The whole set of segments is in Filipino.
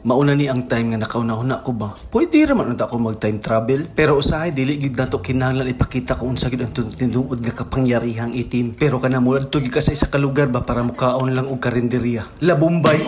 Mauna ni ang time nga nakauna-una ko ba? Pwede raman unta ako mag-time travel. Pero usahay dili gyud nato kinahanglan ipakita kung unsa gyud ang tinuod nga kapangyarihang itim. Pero kana mo adto gyud ka sa isa ka lugar ba para mukaon lang og karinderya. La Bombay.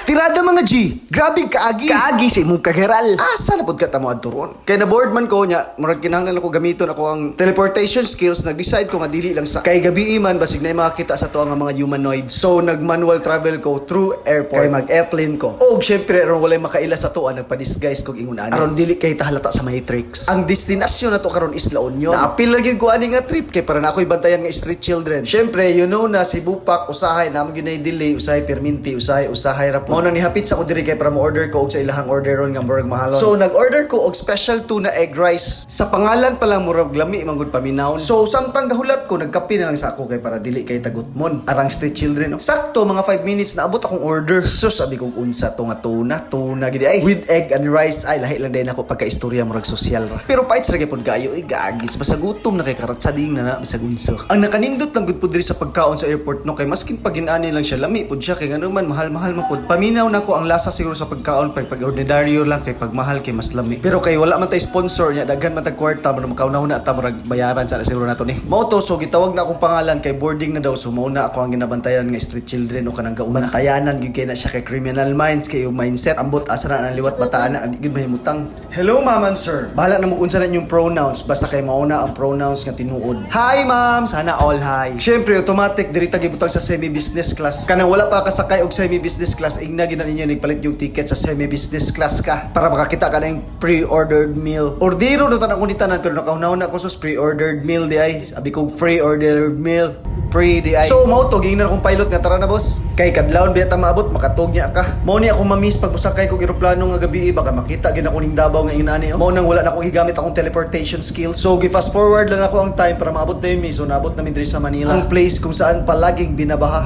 Tirada mga G! Grabe kaagi! Kaagi sa imong kageral! Asa na pod ka tamo adto ron? Kaya na board man ko nya, murag kinahanglan ako gamiton ako ang teleportation skills, nag-decide ko nga dili lang sa kay gabi man basig na makakita sa to nga mga humanoids. So nag-manual travel ko through airport. Kay mag-airplane ko. Og syempre aron walay makaila sa to nagpa-disguise kog ingon ani. Aron dili kay tahalata sa Matrix. Ang destinasyon na to karon is La Union. Naapil lagi ko ani nga trip kay para na ako'y bantayan nga street children. Syempre you know na si Bupak usahay na gyud na delay, usahay perminti, usahay ra po. Mao nang nihapit sa ko diri kay para mo-order ko og sa ilahang order ron nga murag mahalon. So nag-order ko og special tuna egg rice. Sa pangalan pa lang murag lami manggod paminawon. So samtang gahulat ko nagkape na lang sa ako kay para dili kay tagutmon. Arang street children no. Sakto mga 5 minutes na abot akong order. So sabi ko unsa to nga tuna gid ay with egg and rice ay lahi lang din ako pagka-istorya murag sosyal ra. Pero paits ra gyud kayo ay gagis basta gutom na kay karatsading na bisag unsa. Ang nakanindot lang gud pud diri sa pagkaon sa airport no kay maskin pag-inani lang siya lami pud siya kay ngano man mahal-mahal man pud. Paminaw na ko ang lasa siguro sa pagkaon pag ordinaryo lang kay pag mahal kay mas lami. Pero kay wala man tay sponsor nya daghan man tag kwarta man makauna-una ta murag bayaran sa siguro nato ni. Mao to so gitawag na akong pangalan kay boarding na daw so mao na ako ang ginabantayan nga street children o kanang gauna. Bantayanan gyud kay na siya kay criminal minds kay yung mindset ambot asa na ang liwat bataan na adi gyud mahimutang. Hello ma'am and sir. Bahala na mo unsa na yung pronouns basta kay mauna ang pronouns nga tinuod. Hi ma'am, sana all hi. Syempre automatic diri ta gibutang sa semi business class. Kanang wala pa kasakay og semi business class ingna gid na ninyo nagpalit yung ticket sa semi-business class ka para makakita ka ng pre-ordered meal. Ordero na tanang kunitanan pero nakauna-una ko sa pre-ordered meal di ay. Sabi ko pre-ordered meal. Pre di ay. So mao to gingnan akong pilot nga tara na boss. Kay kadlawon biya ta maabot makatog niya ka. Mao ni ako mamiss pag musakay kog eroplano nga gabi baka makita gid ako ning Davao nga inani. Mao nang wala na akong gigamit akong teleportation skills. So gi-fast forward lang ako ang time para maabot na mi. So naabot namin diri sa Manila. Ang place kung saan palaging binabaha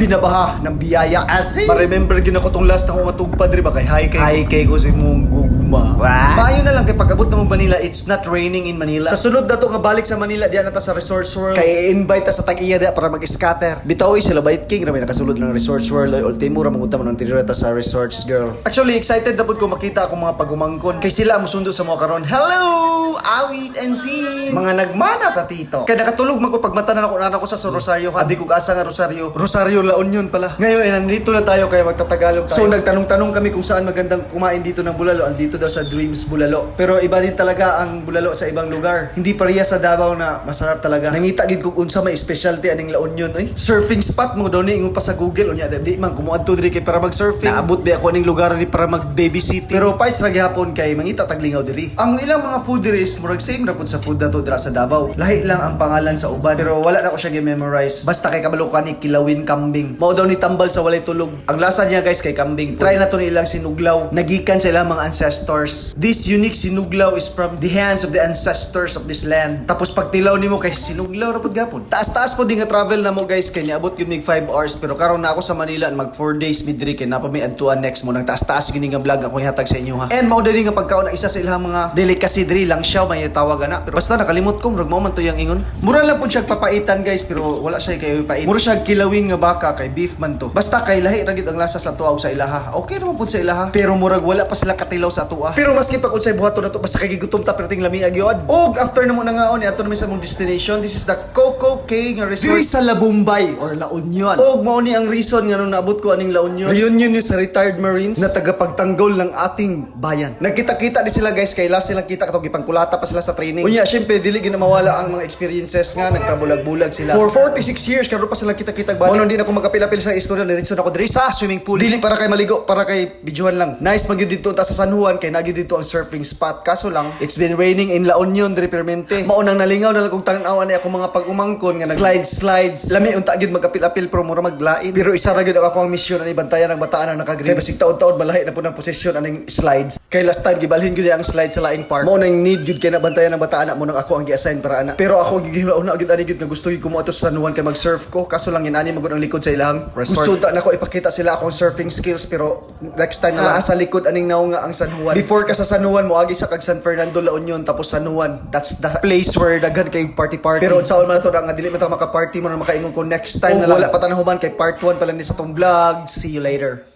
ng biyaya. Asi. Ma-remember gid ako tong last na akong matugpad diri ba kay high kay ko si mong gugma. Maayo na lang kay pag-abot na mo Manila, it's not raining in Manila. Sa sunod na to nga balik sa Manila diyan na ta sa Resorts World. Kay invite ta sa Tag-iya dia para mag-scatter. Bitaw sila Bait King rami nakasulod ng Resorts World. Ultimo ra manguta man ang tirira ta sa Resorts girl. Actually excited na pud ko makita akong mga pagumangkon kay sila mo sundo sa mo karon. Hello! Awit and Sin! Mga nagmana sa tito. Kay nakatulog man ko pagmata na ako sa Rosario. Abi ko asa nga Rosario La Union pala. Ngayon ay nandito na tayo kaya magtatagalog tayo. So nagtanong-tanong kami kung saan magandang kumain dito ng bulalo. Andito daw sa Dreams Bulalo. Pero iba din talaga ang bulalo sa ibang lugar. Hindi pareha sa Davao na masarap talaga. Nangita gid ko unsa may specialty aning La Union ay. Surfing spot mo daw ni ingon pa sa Google unya di man kumuadto diri kay para mag-surfing. Naabot ba ako aning lugar ni para mag-babysit. Pero fights ra gihapon kay mangita taglingaw diri. Ang ilang mga food diri is murag same ra pud sa food nato dira sa Davao. Lahi lang ang pangalan sa uban pero wala na ko siya gi-memorize. Basta kay kabalo ka ni kilawin kambing. Mao daw ni tambal sa walay tulog. Ang lasa niya guys kay kambing. Try na to ni ilang sinuglaw. Nagikan sa ilang mga ancestors. This unique sinuglaw is from the hands of the ancestors of this land. Tapos pag tilaw nimo kay sinuglaw ra pud gapon. Taas-taas po din nga travel na mo guys kay niabot yun mig 5 hours pero karon na ako sa Manila mag 4 days midri kay napa mi adtuan next mo nang taas-taas gini nga vlog ako ihatag sa inyo ha. And mao dali nga pagkaon isa sa ilang mga delicacy diri lang siya may tawag ana pero basta nakalimot ko murag mo man to yang ingon. Mura lang pud siya papaitan guys pero wala siya kay pait. Mura siya kilawin nga baka kay beef man to. Basta kay lahi ra gid ang lasa sa tuaw sa ilaha. Okay ra man pud sa ilaha pero murag wala pa sila katilaw sa tuwa. Pero maski pag unsay buhaton nato basta kay gigutom ta perting lami agyod. Og after namo nangaon ni ato na mi sa mong destination. This is the Coco K nga resort diri sa La Bombay or La Union. Og mao ni ang reason nga nung naabot ko aning La Union. Reunion ni sa retired Marines na tagapagtanggol ng ating bayan. Nagkita-kita di sila guys kay last silang kita katong gipangkulata pa sila sa training. Unya syempre dili gid mawala ang mga experiences nga nagkabulag-bulag sila. For 46 years karon pa sila kita-kita balik. Ano din ako magapil-apil sa istorya diretso na ako diri sa swimming pool. Dili para kay maligo, para kay bidyuhan lang. Nice magyud dito ta sa San Juan kay nagyud dito ang surfing spot. Kaso lang it's been raining in La Union diri permente. Mao nang nalingaw na lang kog tan-awan ni ako mga pag-umangkon nga slides. Lami unta gyud magapil-apil pero mura maglain. Pero isa ra gyud ako ang mission ani bantayan ang bataan ang nakagreen. Kay basig taon-taon malahi na pud ang posisyon aning slides. Kay last time gibalhin gyud ang slide sa laing park. Mao nang need gyud kay nabantayan ang bataan mo nang ako ang gi-assign para ana. Pero ako gigiuna gyud ani gyud nga gusto gyud ko mo ato sa San Juan kay mag-surf ko. Kaso lang inani magud ang likod sa ilang resort. Gusto ta nako ipakita sila akong surfing skills pero next time na sa likod aning naw nga ang San Juan. Before ka sa San Juan mo agi sa kag San Fernando La Union tapos San Juan. That's the place where daghan kay party. Pero unsa man to nga dili man ta maka-party mo na makaingon ko next time na lang. Wala pa tanahuman kay part 1 pa lang ni sa tong vlog. See you later.